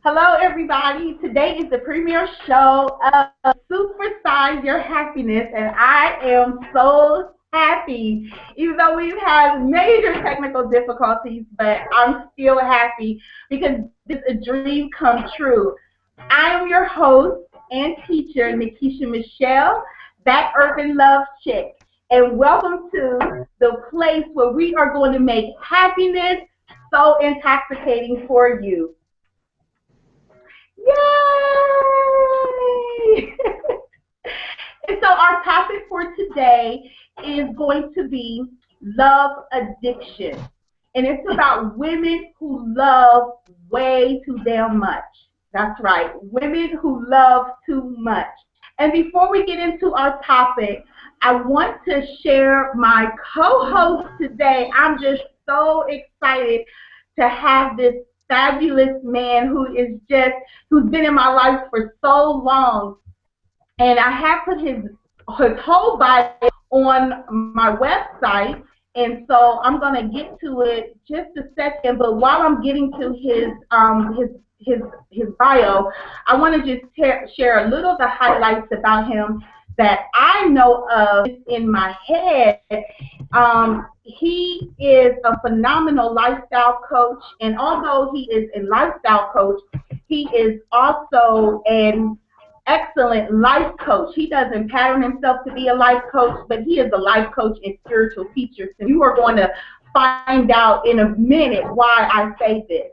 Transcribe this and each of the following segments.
Hello, everybody. Today is the premiere show of Super Size Your Happiness, and I am so happy. Even though we've had major technical difficulties, but I'm still happy because this is a dream come true. I am your host and teacher, Nekisha-Michelle, that urban love chick, and welcome to the place where we are going to make happiness so intoxicating for you. Yay! And so our topic for today is going to be love addiction. And it's about women who love way too damn much. That's right, women who love too much. And before we get into our topic, I want to share my co-host today. I'm just so excited to have this fabulous man who's been in my life for so long, and I have put his whole bio on my website, and so I'm gonna get to it just a second. But while I'm getting to his bio, I want to just share a little of the highlights about him that I know of in my head. He is a phenomenal lifestyle coach, and although he is a lifestyle coach, he is also an excellent life coach. He doesn't pattern himself to be a life coach, but he is a life coach and spiritual teacher. So you are going to find out in a minute why I say this.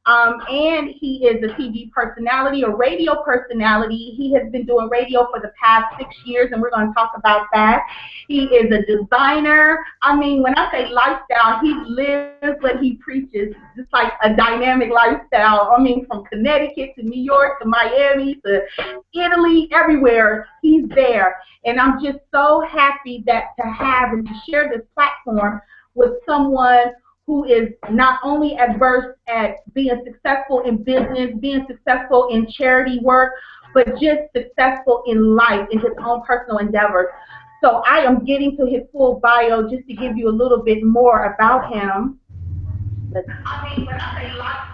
And he is a TV personality, a radio personality. He has been doing radio for the past 6 years, and we're going to talk about that. He is a designer. I mean, when I say lifestyle, he lives what he preaches. Just like a dynamic lifestyle. I mean, from Connecticut to New York to Miami to Italy, everywhere, he's there. And I'm just so happy that to have and to share this platform with someone who is not only adverse at being successful in business, being successful in charity work, but just successful in life, in his own personal endeavors. So I am getting to his full bio just to give you a little bit more about him. I mean, when I say life,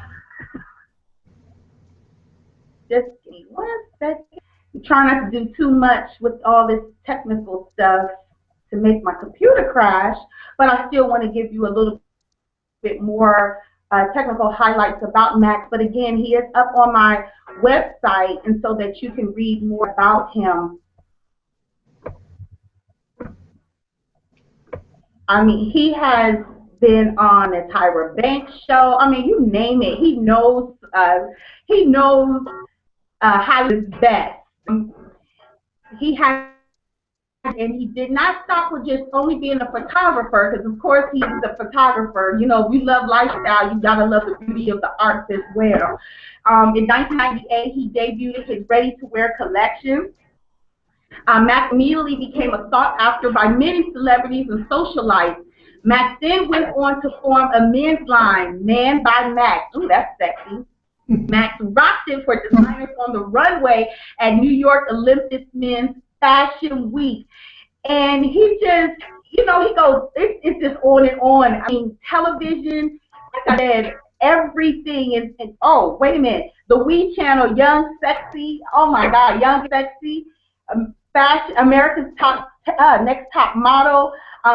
just give me 1 second. I'm trying not to do too much with all this technical stuff to make my computer crash, but I still want to give you a little bit more technical highlights about Max. But again, he is up on my website, and so that you can read more about him. I mean, he has been on the Tyra Banks show. I mean, you name it. He knows how to best. He has. And he did not stop with just only being a photographer, because of course he's a photographer. You know, we love lifestyle. You gotta love the beauty of the arts as well. In 1998, he debuted his ready-to-wear collection. Max immediately became a sought after by many celebrities and socialites. Max then went on to form a men's line, Man by Max. Ooh, that's sexy. Max rocked it for designers on the runway at New York Olympic Men's Fashion Week. And he just, you know, he goes, it's just on and on. I mean, television, like I said, everything is, and oh, wait a minute, the WE channel, Young Sexy, oh my God, Young Sexy, Fashion, America's Top, Next Top Model,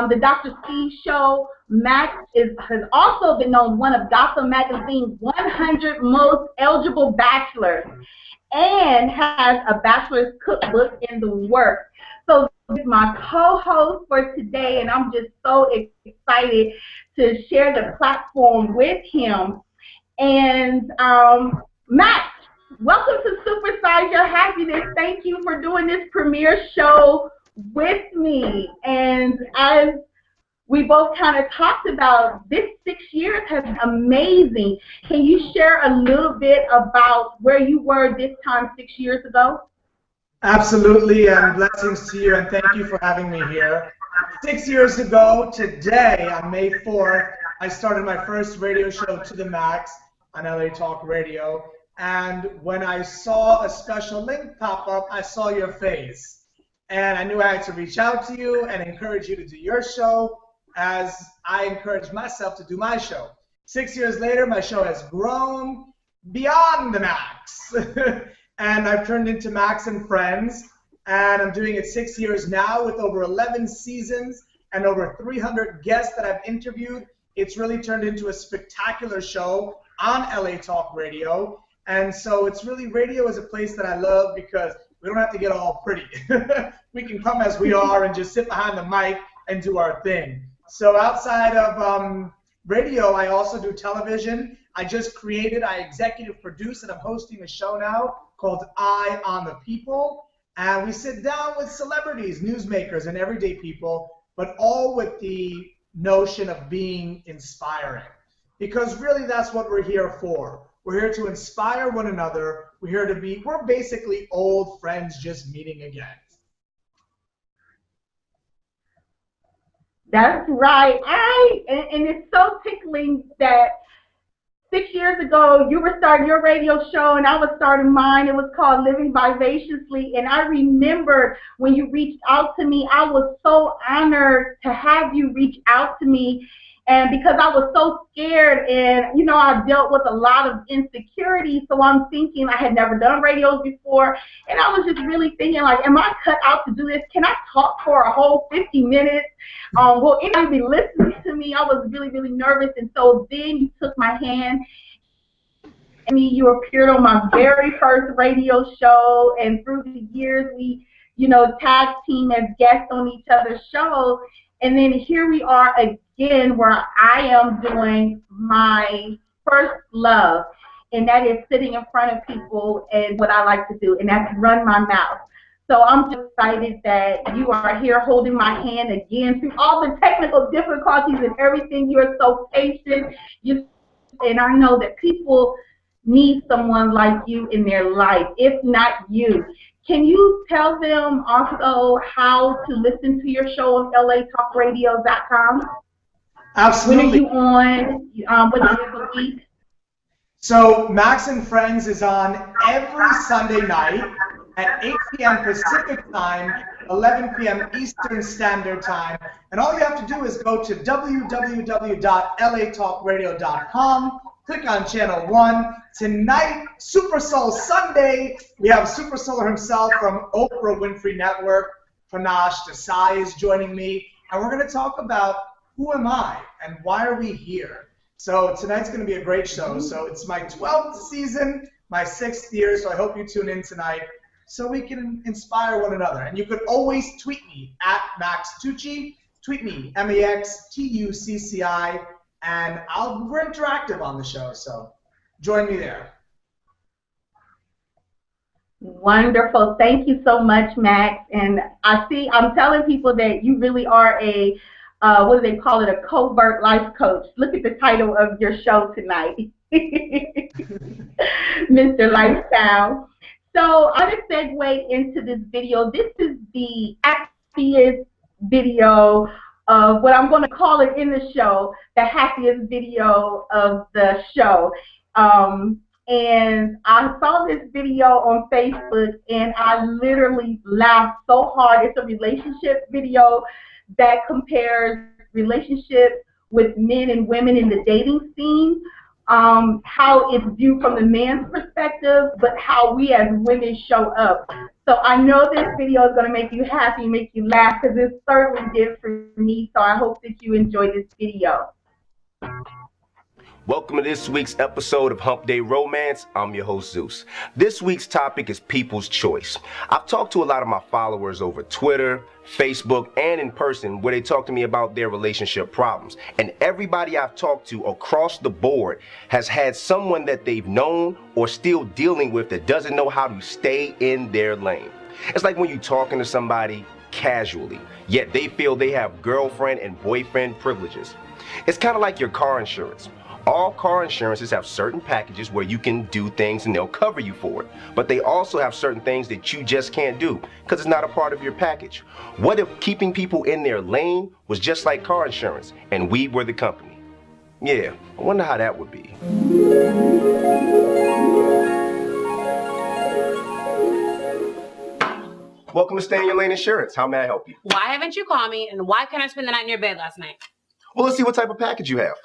the Dr. Steve Show. Max has also been on one of Gotham Magazine's 100 Most Eligible Bachelors, and has a bachelor's cookbook in the works. So this is my co-host for today, and I'm just so excited to share the platform with him. And Max, welcome to Super Size Your Happiness. Thank you for doing this premiere show with me. And as we both kind of talked about, this 6 years has been amazing. Can you share a little bit about where you were this time 6 years ago? Absolutely, and blessings to you, and thank you for having me here. 6 years ago today, on May 4th, I started my first radio show, To The Max, on LA Talk Radio, and when I saw a special link pop up, I saw your face, and I knew I had to reach out to you and encourage you to do your show, as I encouraged myself to do my show. 6 years later, my show has grown, beyond the Max. And I've turned into Max and Friends, and I'm doing it 6 years now with over 11 seasons and over 300 guests that I've interviewed. It's really turned into a spectacular show on LA Talk Radio. And so it's really, radio is a place that I love because we don't have to get all pretty. We can come as we are and just sit behind the mic and do our thing. So outside of radio, I also do television. I executive produce, and I'm hosting a show now called Eye on the People. And we sit down with celebrities, newsmakers, and everyday people, but all with the notion of being inspiring. Because really that's what we're here for. We're here to inspire one another. We're basically old friends just meeting again. That's right. And it's so tickling that 6 years ago you were starting your radio show and I was starting mine. It was called Living Vivaciously. And I remember when you reached out to me, I was so honored to have you reach out to me. And because I was so scared and, I dealt with a lot of insecurity, so I'm thinking I had never done radios before. And I was just really thinking, like, am I cut out to do this? Can I talk for a whole 50 minutes? Will anybody be listening to me? I was really, really nervous. And so then you took my hand and you appeared on my very first radio show. And through the years, we, tag team as guests on each other's shows. And then here we are again where I am doing my first love, and that is sitting in front of people and what I like to do, and that's run my mouth. So I'm just excited that you are here holding my hand again through all the technical difficulties and everything. You are so patient, and I know that people need someone like you in their life, if not you. Can you tell them also how to listen to your show on latalkradio.com? Absolutely. When are you on? What day of the week? So Max and Friends is on every Sunday night at 8 p.m. Pacific Time, 11 p.m. Eastern Standard Time. And all you have to do is go to www.latalkradio.com, click on Channel 1. Tonight, Super Soul Sunday, we have Super Solar himself from Oprah Winfrey Network, Panache Desai is joining me, and we're going to talk about who am I and why are we here. So tonight's going to be a great show. So it's my 12th season, my 6th year, so I hope you tune in tonight so we can inspire one another. And you could always tweet me at Max Tucci, tweet me, MAXTUCCI, and we're interactive on the show, so join me there. Wonderful. Thank you so much, Max. And I'm telling people that you really are a, what do they call it, a covert life coach. Look at the title of your show tonight, Mr. Lifestyle. So I'm going to segue into this video. This is the happiest video of what I'm going to call it in the show, the happiest video of the show. And I saw this video on Facebook and I literally laughed so hard. It's a relationship video that compares relationships with men and women in the dating scene, how it's viewed from the man's perspective, but how we as women show up. So I know this video is going to make you happy, make you laugh, because it certainly did for me. So I hope that you enjoy this video. Welcome to this week's episode of Hump Day Romance. I'm your host, Zeus. This week's topic is people's choice. I've talked to a lot of my followers over Twitter, Facebook, and in person where they talk to me about their relationship problems. And everybody I've talked to across the board has had someone that they've known or still dealing with that doesn't know how to stay in their lane. It's like when you're talking to somebody casually, yet they feel they have girlfriend and boyfriend privileges. It's kind of like your car insurance. All car insurances have certain packages where you can do things and they'll cover you for it. But they also have certain things that you just can't do because it's not a part of your package. What if keeping people in their lane was just like car insurance and we were the company? Yeah, I wonder how that would be. Welcome to Stay in Your Lane Insurance. How may I help you? Why haven't you called me, and why can't I spend the night in your bed last night? Well, let's see what type of package you have.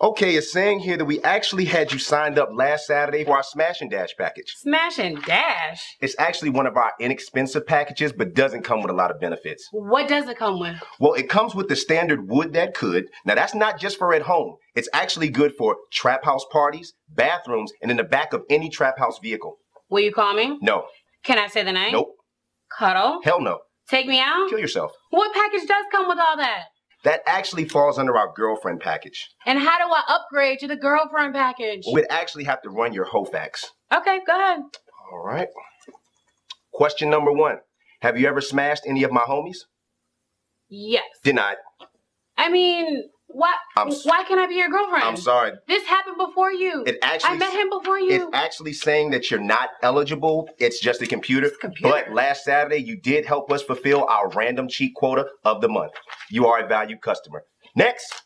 Okay, it's saying here that we actually had you signed up last Saturday for our Smash and Dash package. Smash and Dash? It's actually one of our inexpensive packages, but doesn't come with a lot of benefits. What does it come with? Well, it comes with the standard wood that could. Now, that's not just for at home. It's actually good for trap house parties, bathrooms, and in the back of any trap house vehicle. Will you call me? No. Can I say the name? Nope. Cuddle? Hell no. Take me out? Kill yourself. What package does come with all that? That actually falls under our girlfriend package. And how do I upgrade to the girlfriend package? We'd actually have to run your whole facts. Okay, go ahead. All right. Question number 1. Have you ever smashed any of my homies? Yes. Denied. I mean, why can't I be your girlfriend? I'm sorry. This happened before you. I met him before you. It's actually saying that you're not eligible. It's just a computer. But last Saturday, you did help us fulfill our random cheat quota of the month. You are a valued customer. Next.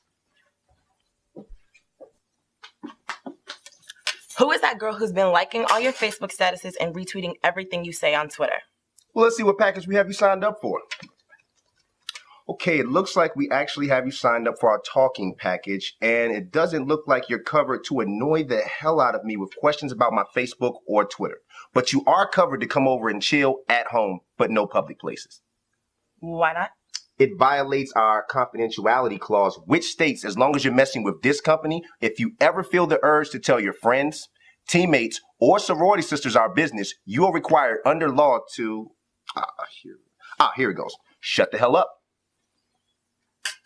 Who is that girl who's been liking all your Facebook statuses and retweeting everything you say on Twitter? Well, let's see what package we have you signed up for. Okay, it looks like we actually have you signed up for our talking package, and it doesn't look like you're covered to annoy the hell out of me with questions about my Facebook or Twitter. But you are covered to come over and chill at home, but no public places. Why not? It violates our confidentiality clause, which states as long as you're messing with this company, if you ever feel the urge to tell your friends, teammates, or sorority sisters our business, you are required under law to... here it goes. Shut the hell up.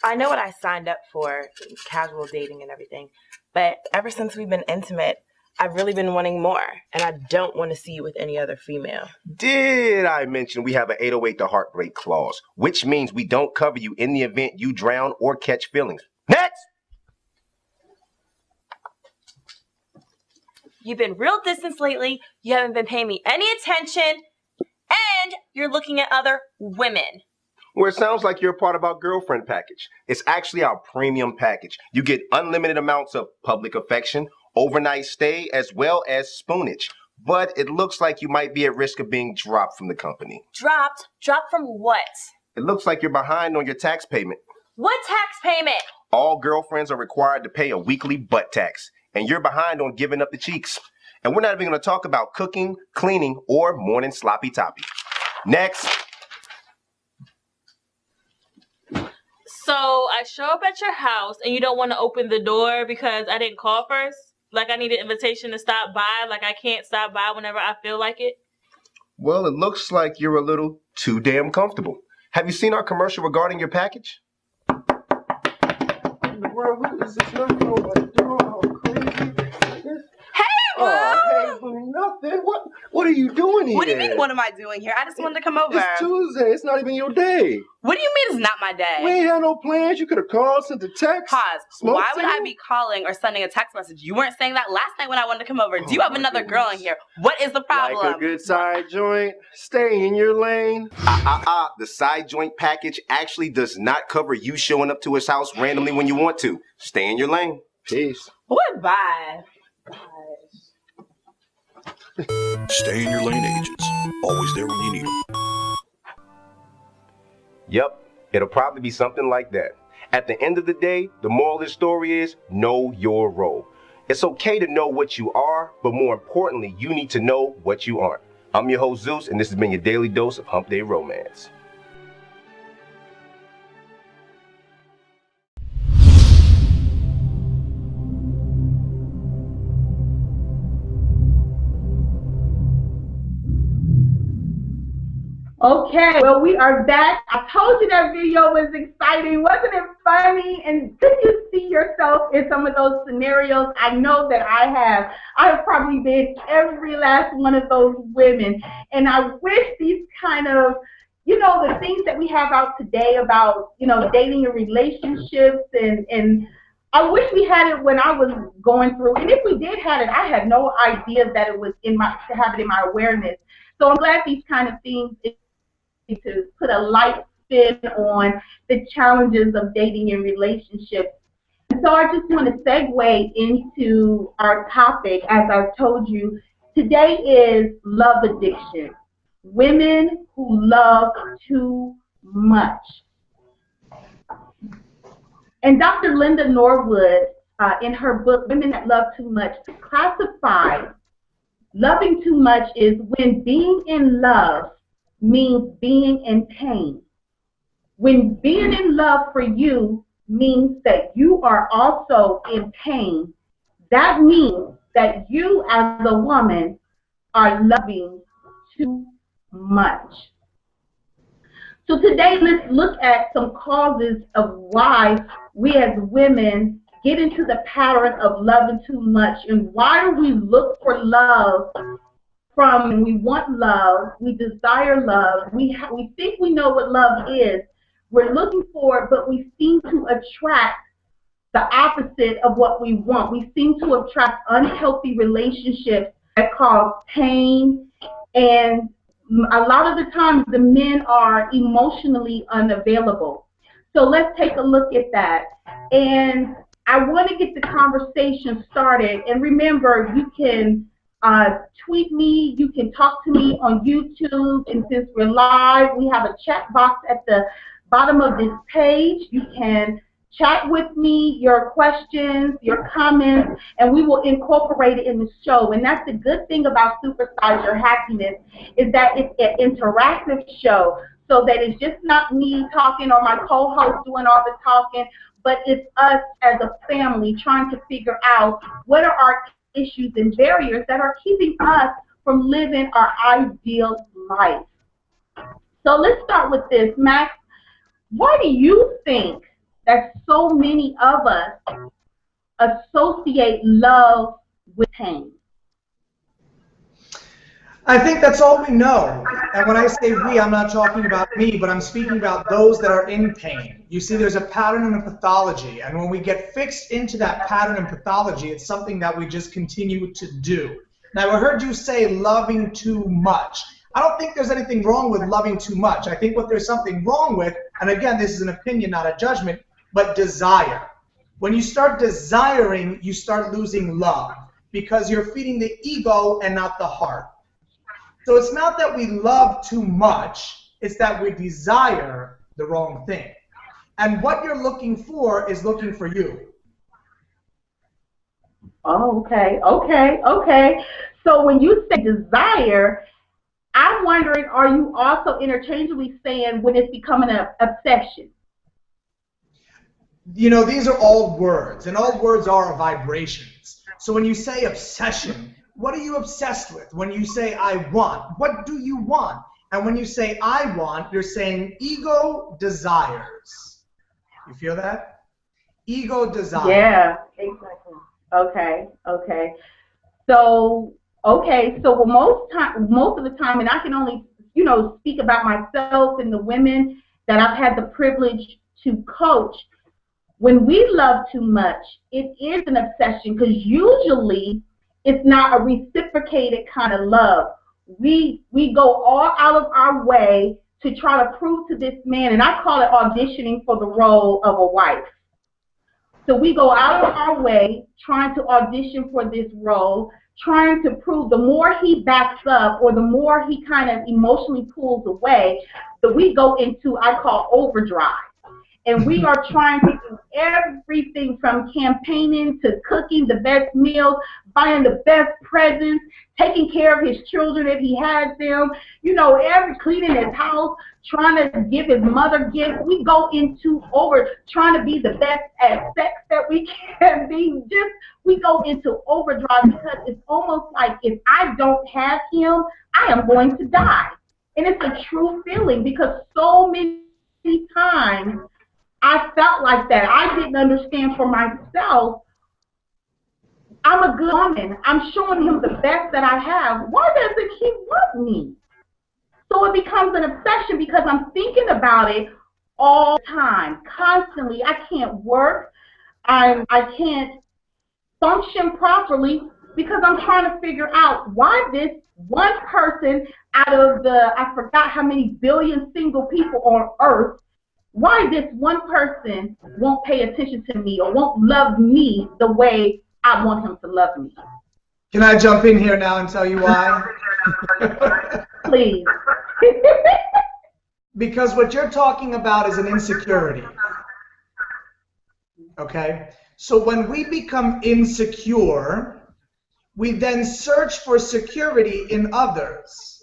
I know what I signed up for, casual dating and everything, but ever since we've been intimate, I've really been wanting more, and I don't want to see you with any other female. Did I mention we have an 808 to heartbreak clause, which means we don't cover you in the event you drown or catch feelings. Next! You've been real distant lately, you haven't been paying me any attention, and you're looking at other women. Well, it sounds like you're a part of our girlfriend package. It's actually our premium package. You get unlimited amounts of public affection, overnight stay, as well as spoonage. But it looks like you might be at risk of being dropped from the company. Dropped? Dropped from what? It looks like you're behind on your tax payment. What tax payment? All girlfriends are required to pay a weekly butt tax, and you're behind on giving up the cheeks. And we're not even going to talk about cooking, cleaning, or morning sloppy toppy. Next. So I show up at your house and you don't want to open the door because I didn't call first? Like I need an invitation to stop by, like I can't stop by whenever I feel like it? Well, it looks like you're a little too damn comfortable. Have you seen our commercial regarding your package? In the world, who is this not going like how crazy? Hey, hey, boo, nothing. What are you doing here? What do you mean, what am I doing here? I just wanted to come over. It's Tuesday. It's not even your day. What do you mean it's not my day? We ain't had no plans. You could have called, sent a text. Pause. Why would I be calling or sending a text message? You weren't saying that last night when I wanted to come over. Do you have another girl in here? What is the problem? Like a good side joint. Stay in your lane. The side joint package actually does not cover you showing up to his house randomly when you want to. Stay in your lane. Peace. What? Bye. Stay in your lane, agents. Always there when you need them. Yep, it'll probably be something like that. At the end of the day, the moral of the story is know your role. It's okay to know what you are, but more importantly, you need to know what you aren't. I'm your host, Zeus, and this has been your daily dose of Hump Day Romance. Okay, well, we are back. I told you that video was exciting. Wasn't it funny? And did you see yourself in some of those scenarios? I know that I have. I have probably been every last one of those women. And I wish these kind of, the things that we have out today about, dating and relationships and I wish we had it when I was going through. And if we did have it, I had no idea that it was to have it in my awareness. So I'm glad these kind of things to put a light spin on the challenges of dating and relationships. And so I just want to segue into our topic. As I've told you, today is love addiction. Women who love too much. And Dr. Linda Norwood in her book, Women That Love Too Much, classified loving too much is when being in love means being in pain. When being in love for you means that you are also in pain, that means that you as a woman are loving too much. So today, let's look at some causes of why we as women get into the pattern of loving too much, and why do we look for love from, we want love, we desire love, we think we know what love is, we're looking for it, but we seem to attract the opposite of what we want. We seem to attract unhealthy relationships that cause pain, and a lot of the times the men are emotionally unavailable. So let's take a look at that. And I want to get the conversation started. And remember, you can tweet me, you can talk to me on YouTube, and since we're live, we have a chat box at the bottom of this page. You can chat with me, your questions, your comments, and we will incorporate it in the show. And that's the good thing about Super Size Your Happiness, is that it's an interactive show, so that it's just not me talking or my co-host doing all the talking, but it's us as a family trying to figure out what are our issues and barriers that are keeping us from living our ideal life. So let's start with this. Max, why do you think that so many of us associate love with pain? I think that's all we know. And when I say we, I'm not talking about me, but I'm speaking about those that are in pain. You see, there's a pattern and a pathology. And when we get fixed into that pattern and pathology, it's something that we just continue to do. Now, I heard you say loving too much. I don't think there's anything wrong with loving too much. I think what there's something wrong with, and again, this is an opinion, not a judgment, but desire. When you start desiring, you start losing love, because you're feeding the ego and not the heart. So it's not that we love too much, it's that we desire the wrong thing. And what you're looking for is looking for you. Oh, okay. So when you say desire, I'm wondering, are you also interchangeably saying when it's becoming an obsession? You know, these are all words, and all words are vibrations. So when you say obsession, what are you obsessed with? When you say I want, what do you want? And when you say I want, you're saying ego desires. You feel that? Ego desires. Yeah, exactly. Okay. So most of the time, and I can only, speak about myself and the women that I've had the privilege to coach. When we love too much, it is an obsession, because usually it's not a reciprocated kind of love. We go all out of our way to try to prove to this man, and I call it auditioning for the role of a wife. So we go out of our way trying to audition for this role, trying to prove, the more he backs up or the more he kind of emotionally pulls away, that we go into, I call, overdrive. And we are trying to do everything from campaigning to cooking the best meals, buying the best presents, taking care of his children if he has them, cleaning his house, trying to give his mother gifts. We go into trying to be the best at sex that we can be. We go into overdrive, because it's almost like if I don't have him, I am going to die. And it's a true feeling, because so many times I felt like that. I didn't understand for myself. I'm a good woman. I'm showing him the best that I have. Why doesn't he want me? So it becomes an obsession, because I'm thinking about it all the time, constantly. I can't work. I can't function properly, because I'm trying to figure out why this one person out of I forgot how many billion single people on earth, why this one person won't pay attention to me or won't love me the way I want him to love me. Can I jump in here now and tell you why? Please. Because what you're talking about is an insecurity. Okay? So when we become insecure, we then search for security in others.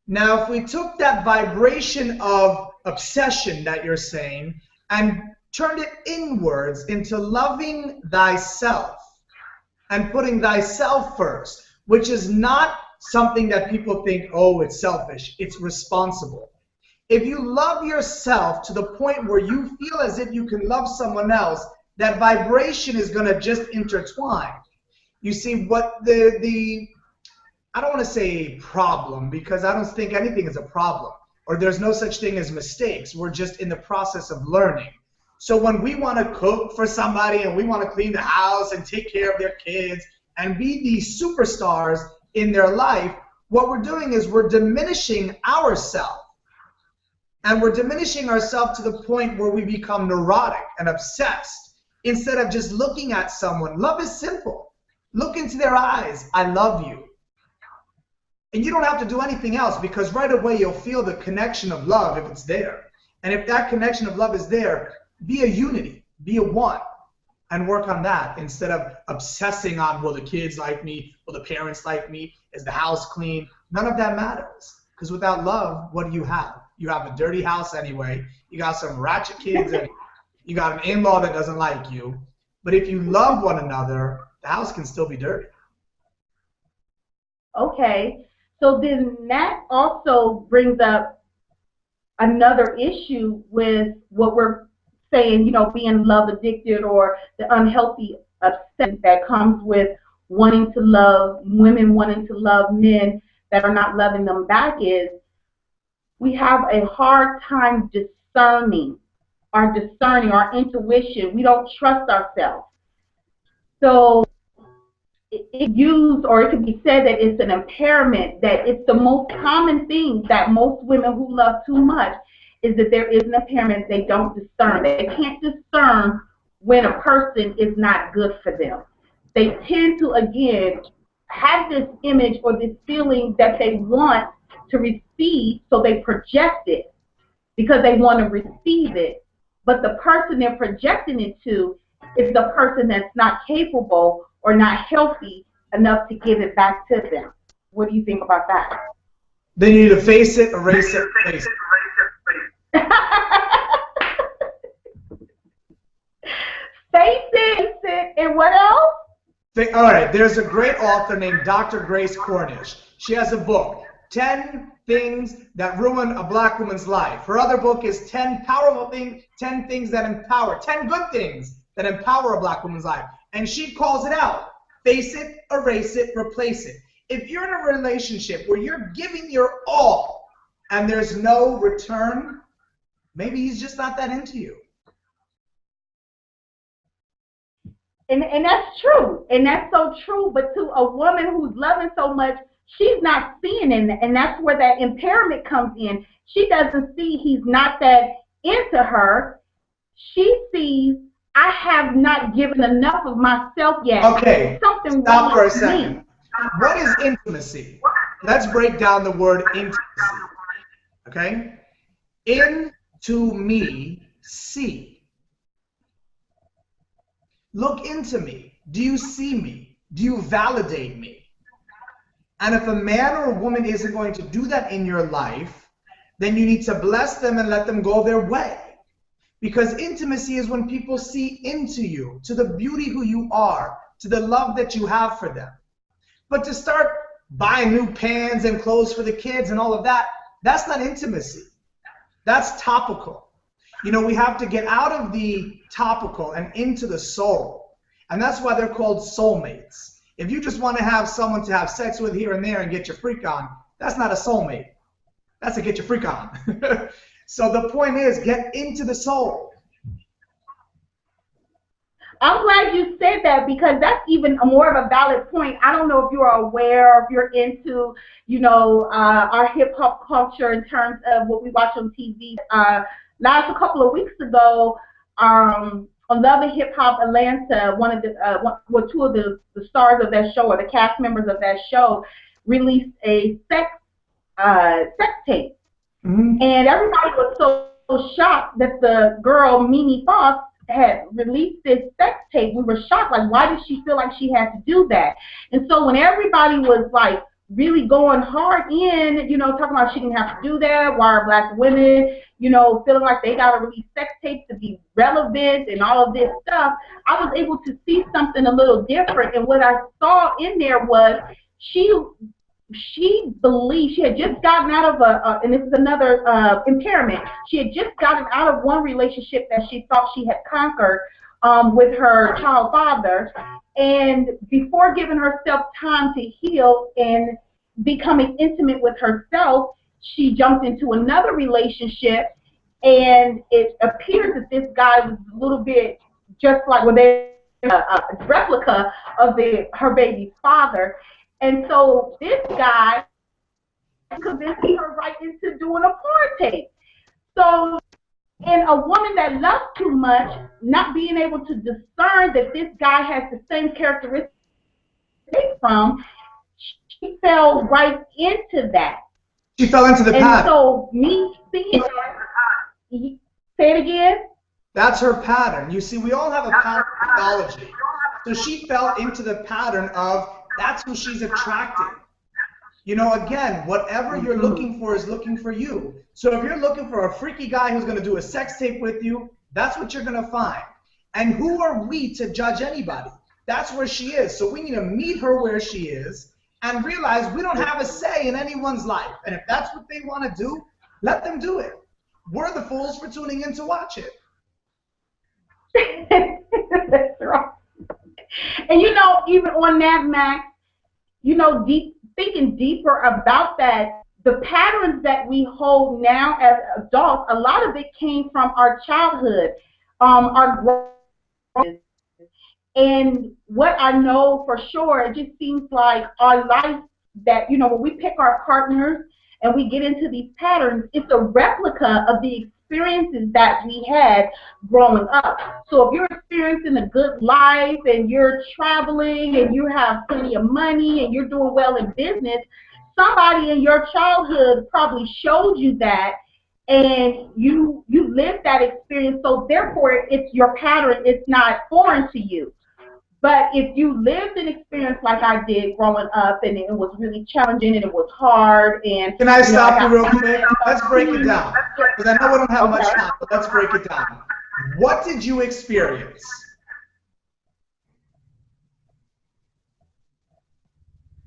Now, if we took that vibration of obsession that you're saying and turned it inwards into loving thyself and putting thyself first, which is not something that people think, oh, it's selfish, it's responsible. If you love yourself to the point where you feel as if you can love someone else, that vibration is going to just intertwine. You see, what I don't want to say problem, because I don't think anything is a problem, or there's no such thing as mistakes. We're just in the process of learning. So when we want to cook for somebody and we want to clean the house and take care of their kids and be these superstars in their life, what we're doing is we're diminishing ourselves. And we're diminishing ourselves to the point where we become neurotic and obsessed instead of just looking at someone. Love is simple. Look into their eyes. I love you. And you don't have to do anything else, because right away you'll feel the connection of love if it's there. And if that connection of love is there, be a unity, be a one, and work on that instead of obsessing on, will the kids like me? Will the parents like me? Is the house clean? None of that matters. Because without love, what do you have? You have a dirty house anyway. You got some ratchet kids, and you got an in-law that doesn't like you. But if you love one another, the house can still be dirty. Okay. So then that also brings up another issue with what we're saying, you know, being love addicted, or the unhealthy obsession that comes with wanting to love, women wanting to love men that are not loving them back, is we have a hard time discerning our intuition. We don't trust ourselves. So it used, or it could be said that it's an impairment, that it's the most common thing that most women who love too much is that there is an impairment. They don't discern. They can't discern when a person is not good for them. They tend to, again, have this image or this feeling that they want to receive, so they project it because they want to receive it. But the person they're projecting it to is the person that's not capable or not healthy enough to give it back to them. What do you think about that? Then you need to face it, erase it, face it. Face it, and what else? All right, there's a great author named Dr. Grace Cornish. She has a book, 10 Things That Ruin a Black Woman's Life. Her other book is 10 Powerful Things, 10 Things That Empower, 10 Good Things That Empower a Black Woman's Life. And she calls it out. Face it, erase it, replace it. If you're in a relationship where you're giving your all and there's no return, maybe he's just not that into you. And that's true. And that's so true. But to a woman who's loving so much, she's not seeing it. And that's where that impairment comes in. She doesn't see he's not that into her. She sees, I have not given enough of myself yet. Okay, something stop for a with second. me. What is intimacy? Let's break down the word intimacy. Okay? Into me, see. Look into me. Do you see me? Do you validate me? And if a man or a woman isn't going to do that in your life, then you need to bless them and let them go their way. Because intimacy is when people see into you, to the beauty who you are, to the love that you have for them. But to start buying new pants and clothes for the kids and all of that, that's not intimacy. That's topical. You know, we have to get out of the topical and into the soul. And that's why they're called soulmates. If you just want to have someone to have sex with here and there and get your freak on, that's not a soulmate. That's a get your freak on. So the point is, get into the soul. I'm glad you said that, because that's even a more of a valid point. I don't know if you are aware, or if you're into, you know, our hip hop culture in terms of what we watch on TV. Last couple of weeks ago, on Love and Hip Hop Atlanta, one of the two of the stars of that show, or the cast members of that show, released a sex tape. Mm-hmm. And everybody was so shocked that the girl, MiMi Faust, had released this sex tape, we were shocked. Like, why did she feel like she had to do that? And so when everybody was like really going hard in, you know, talking about she didn't have to do that, why are black women, you know, feeling like they got to release sex tapes to be relevant and all of this stuff, I was able to see something a little different. And what I saw in there was she believed she had just gotten out of and this is another impairment. She had just gotten out of one relationship that she thought she had conquered with her child father. And before giving herself time to heal and becoming intimate with herself, she jumped into another relationship. And it appears that this guy was a little bit just like, well, they a replica of her baby's father. And so this guy convincing her right into doing a porn tape. So in a woman that loves too much, not being able to discern that this guy has the same characteristics from, she fell right into that. She fell into the pattern. And so me seeing say it again? That's her pattern. You see, we all have a pattern pathology. So she fell into the pattern of that's who she's attracting. You know, again, whatever you're looking for is looking for you. So if you're looking for a freaky guy who's going to do a sex tape with you, that's what you're going to find. And who are we to judge anybody? That's where she is. So we need to meet her where she is and realize we don't have a say in anyone's life. And if that's what they want to do, let them do it. We're the fools for tuning in to watch it. That's right. And you know, even on that, Max, you know, thinking deeper about that, the patterns that we hold now as adults, a lot of it came from our childhood, our growth. And what I know for sure, it just seems like our life that, you know, when we pick our partners and we get into these patterns, it's a replica of the experiences that we had growing up. So if you're experiencing a good life and you're traveling and you have plenty of money and you're doing well in business, somebody in your childhood probably showed you that, and you lived that experience. So therefore, it's your pattern. It's not foreign to you. But if you lived an experience like I did growing up, and it was really challenging and it was hard, and can I stop you real quick? Let's break it down, because I know we don't have much time, but let's break it down. What did you experience?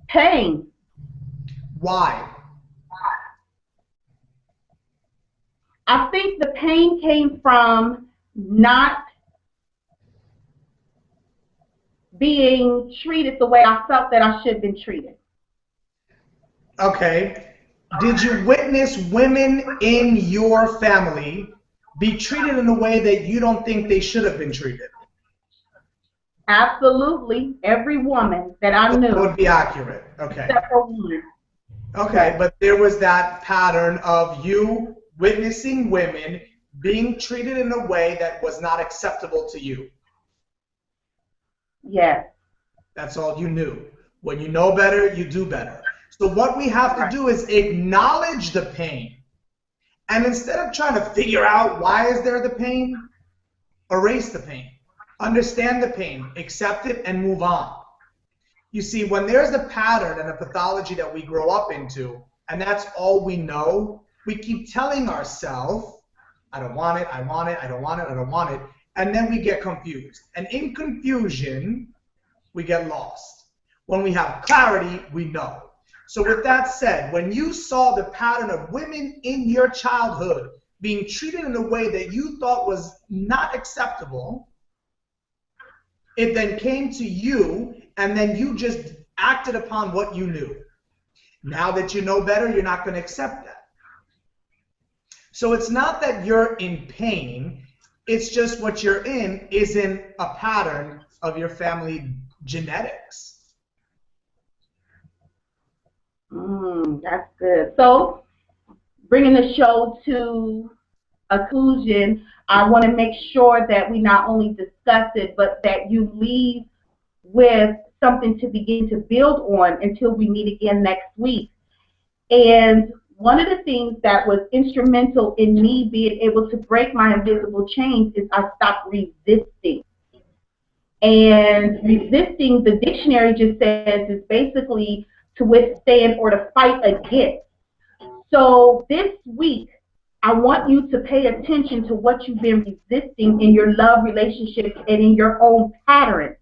Pain. Why? I think the pain came from not being treated the way I felt that I should have been treated. Okay. Did you witness women in your family be treated in a way that you don't think they should have been treated? Absolutely. Every woman that I knew. That would be accurate. Okay. Except for one. Okay, but there was that pattern of you witnessing women being treated in a way that was not acceptable to you. Yes. That's all you knew. When you know better, you do better. So what we have to do is acknowledge the pain. And instead of trying to figure out why is there the pain, erase the pain. Understand the pain, accept it, and move on. You see, when there's a pattern and a pathology that we grow up into, and that's all we know, we keep telling ourselves, I don't want it, I want it, I don't want it, I don't want it, and then we get confused. And in confusion, we get lost. When we have clarity, we know. So with that said, when you saw the pattern of women in your childhood being treated in a way that you thought was not acceptable, it then came to you, and then you just acted upon what you knew. Now that you know better, you're not going to accept that. So it's not that you're in pain, it's just what you're in isn't a pattern of your family genetics. That's good. So, bringing the show to a conclusion, I want to make sure that we not only discuss it, but that you leave with something to begin to build on until we meet again next week. And one of the things that was instrumental in me being able to break my invisible chains is I stopped resisting. And resisting, the dictionary just says, is basically to withstand or to fight against. So this week, I want you to pay attention to what you've been resisting in your love relationships and in your own patterns.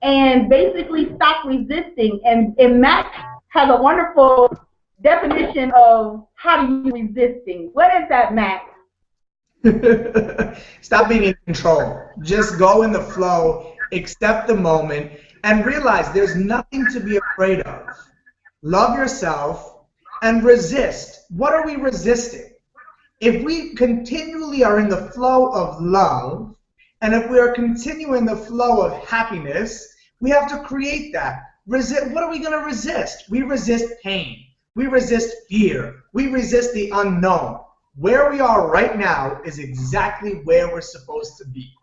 And basically stop resisting. And Matt has a wonderful definition of how do you resisting. What is that, Matt? Stop being in control. Just go in the flow, accept the moment, and realize there's nothing to be afraid of. Love yourself and resist. What are we resisting? If we continually are in the flow of love, and if we are continuing the flow of happiness, we have to create that. Resist. What are we going to resist? We resist pain. We resist fear. We resist the unknown. Where we are right now is exactly where we're supposed to be.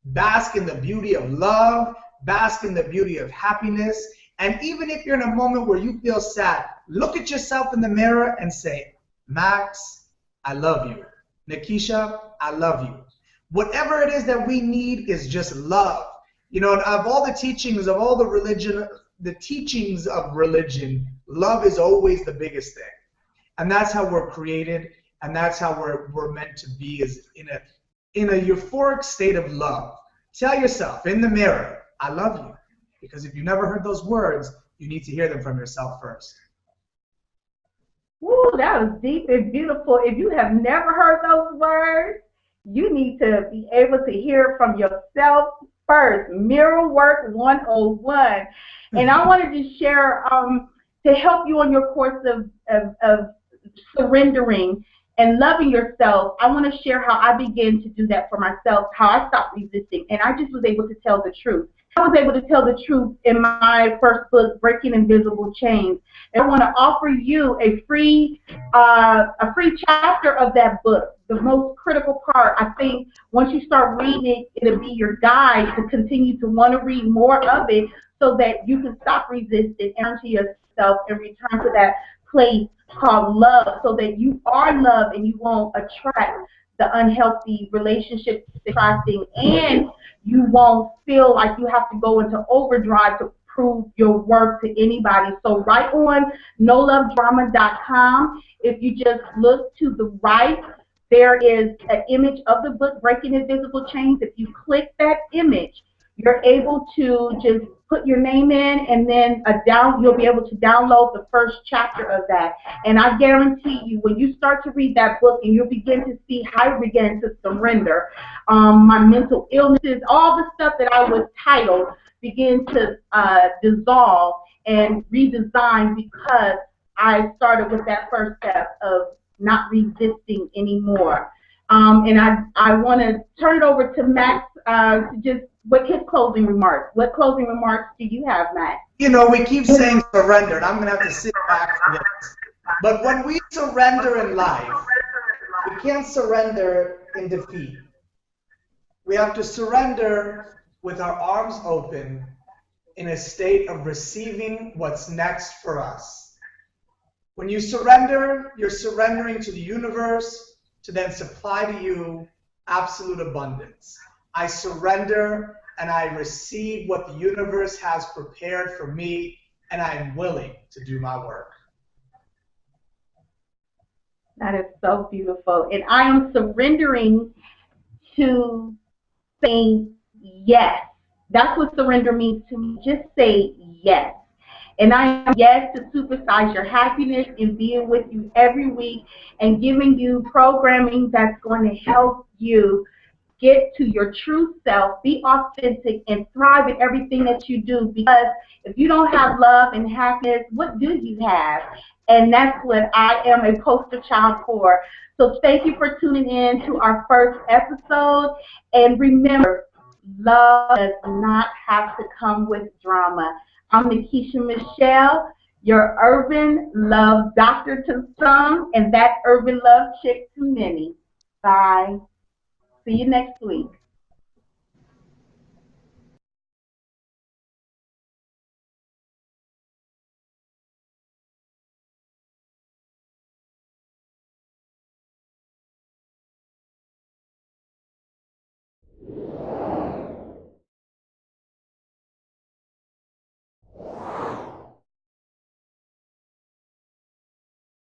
Bask in the beauty of love, bask in the beauty of happiness, and even if you're in a moment where you feel sad, look at yourself in the mirror and say, Max, I love you. Nekisha, I love you. Whatever it is that we need is just love. You know, of all the teachings of all the teachings of religion, love is always the biggest thing. And that's how we're created. And that's how we're meant to be, is in a euphoric state of love. Tell yourself in the mirror, I love you. Because if you never heard those words, you need to hear them from yourself first. Woo, that was deep and beautiful. If you have never heard those words, you need to be able to hear it from yourself first. Mirror Work 101. And I wanted to share, to help you on your course of surrendering and loving yourself, I want to share how I began to do that for myself, how I stopped resisting, and I just was able to tell the truth. I was able to tell the truth in my first book, Breaking Invisible Chains. And I want to offer you a free chapter of that book. The most critical part, I think, once you start reading it, it'll be your guide to continue to want to read more of it so that you can stop resisting, enter to yourself, and return to that place called love, so that you are loved and you won't attract the unhealthy relationships attracting, and you won't feel like you have to go into overdrive to prove your worth to anybody. So right on nolovedrama.com, if you just look to the right, there is an image of the book, Breaking Invisible Chains. If you click that image, you're able to just put your name in, and then you'll be able to download the first chapter of that. And I guarantee you, when you start to read that book, and you'll begin to see how I began to surrender, my mental illnesses, all the stuff that I was titled, begin to dissolve and redesign, because I started with that first step of not resisting anymore. And I want to turn it over to Max to just his closing remarks. What closing remarks do you have, Matt? You know, we keep saying surrender, and I'm going to have to sit back for this. But when we surrender in life, we can't surrender in defeat. We have to surrender with our arms open in a state of receiving what's next for us. When you surrender, you're surrendering to the universe to then supply to you absolute abundance. I surrender and I receive what the universe has prepared for me, and I am willing to do my work. That is so beautiful. And I am surrendering to saying yes. That's what surrender means to me. Just say yes. And I am yes to Super-Size Your Happiness and being with you every week and giving you programming that's going to help you get to your true self, be authentic, and thrive in everything that you do. Because if you don't have love and happiness, what do you have? And that's what I am a poster child for. So thank you for tuning in to our first episode. And remember, love does not have to come with drama. I'm Nekisha-Michelle, your urban love doctor to some, and that urban love chick to many. Bye. See you next week.